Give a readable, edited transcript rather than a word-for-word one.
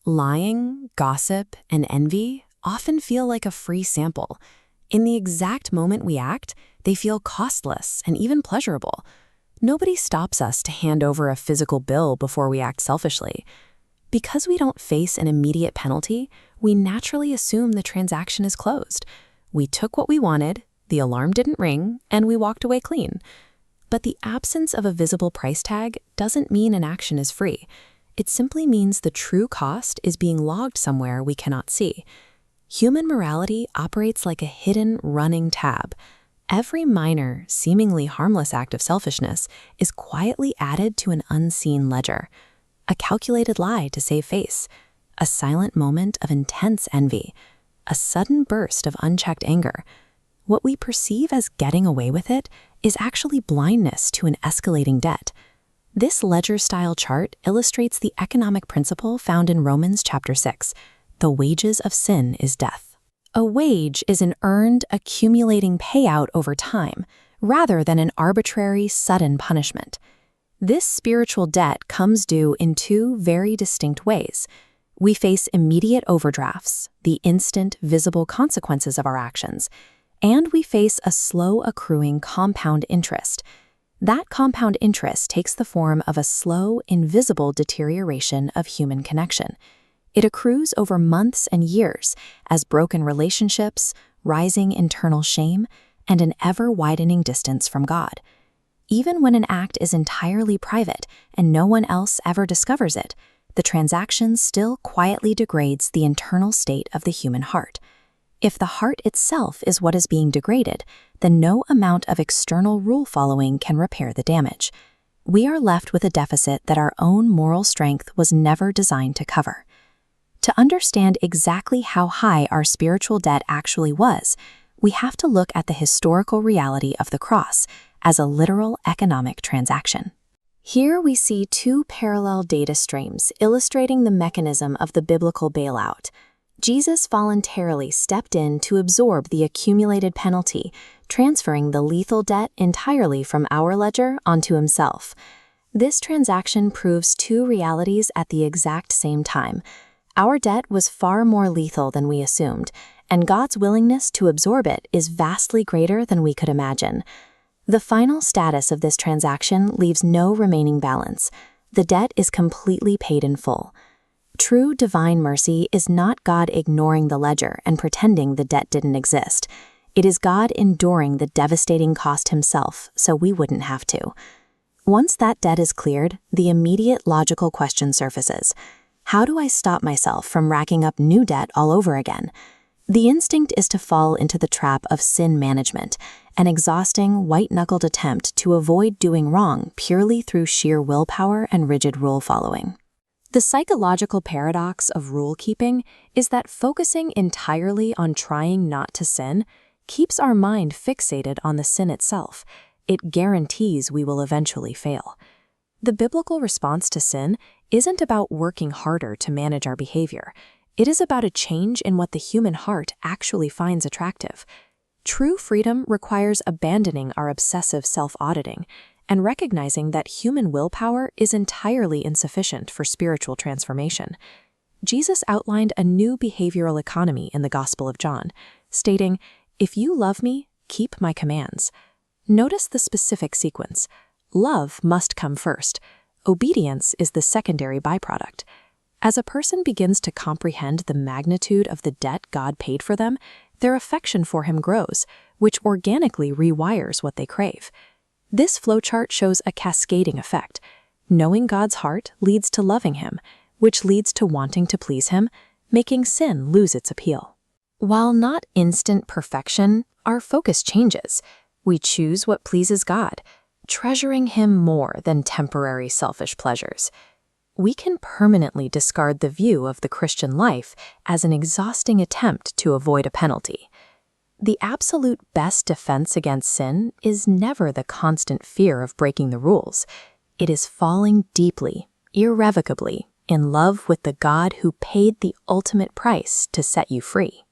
Lying, gossip, and envy often feel like a free sample. In the exact moment we act, they feel costless and even pleasurable. Nobody stops us to hand over a physical bill before we act selfishly. Because we don't face an immediate penalty, we naturally assume the transaction is closed. We took what we wanted, the alarm didn't ring, and we walked away clean. But the absence of a visible price tag doesn't mean an action is free. It simply means the true cost is being logged somewhere we cannot see. Human morality operates like a hidden running tab. Every minor, seemingly harmless act of selfishness is quietly added to an unseen ledger. A calculated lie to save face, a silent moment of intense envy, a sudden burst of unchecked anger. What we perceive as getting away with it is actually blindness to an escalating debt. This ledger-style chart illustrates the economic principle found in Romans chapter 6. The wages of sin is death. A wage is an earned, accumulating payout over time, rather than an arbitrary, sudden punishment. This spiritual debt comes due in two very distinct ways. We face immediate overdrafts, the instant, visible consequences of our actions, and we face a slow accruing compound interest. That compound interest takes the form of a slow, invisible deterioration of human connection. It accrues over months and years as broken relationships, rising internal shame, and an ever-widening distance from God. Even when an act is entirely private and no one else ever discovers it, the transaction still quietly degrades the internal state of the human heart. If the heart itself is what is being degraded, then no amount of external rule following can repair the damage. We are left with a deficit that our own moral strength was never designed to cover. To understand exactly how high our spiritual debt actually was, we have to look at the historical reality of the cross as a literal economic transaction. Here we see two parallel data streams illustrating the mechanism of the biblical bailout. Jesus voluntarily stepped in to absorb the accumulated penalty, transferring the lethal debt entirely from our ledger onto himself. This transaction proves two realities at the exact same time. Our debt was far more lethal than we assumed, and God's willingness to absorb it is vastly greater than we could imagine. The final status of this transaction leaves no remaining balance. The debt is completely paid in full. True divine mercy is not God ignoring the ledger and pretending the debt didn't exist. It is God enduring the devastating cost himself so we wouldn't have to. Once that debt is cleared, the immediate logical question surfaces. How do I stop myself from racking up new debt all over again? The instinct is to fall into the trap of sin management, an exhausting, white-knuckled attempt to avoid doing wrong purely through sheer willpower and rigid rule following. The psychological paradox of rule-keeping is that focusing entirely on trying not to sin keeps our mind fixated on the sin itself. It guarantees we will eventually fail. The biblical response to sin isn't about working harder to manage our behavior. It is about a change in what the human heart actually finds attractive. True freedom requires abandoning our obsessive self-auditing and recognizing that human willpower is entirely insufficient for spiritual transformation. Jesus outlined a new behavioral economy in the Gospel of John, stating, "If you love me, keep my commands." Notice the specific sequence. Love must come first. Obedience is the secondary byproduct. As a person begins to comprehend the magnitude of the debt God paid for them, their affection for him grows, which organically rewires what they crave. This flowchart shows a cascading effect. Knowing God's heart leads to loving him, which leads to wanting to please him, making sin lose its appeal. While not instant perfection, our focus changes. We choose what pleases God, treasuring him more than temporary selfish pleasures. We can permanently discard the view of the Christian life as an exhausting attempt to avoid a penalty. The absolute best defense against sin is never the constant fear of breaking the rules. It is falling deeply, irrevocably, in love with the God who paid the ultimate price to set you free.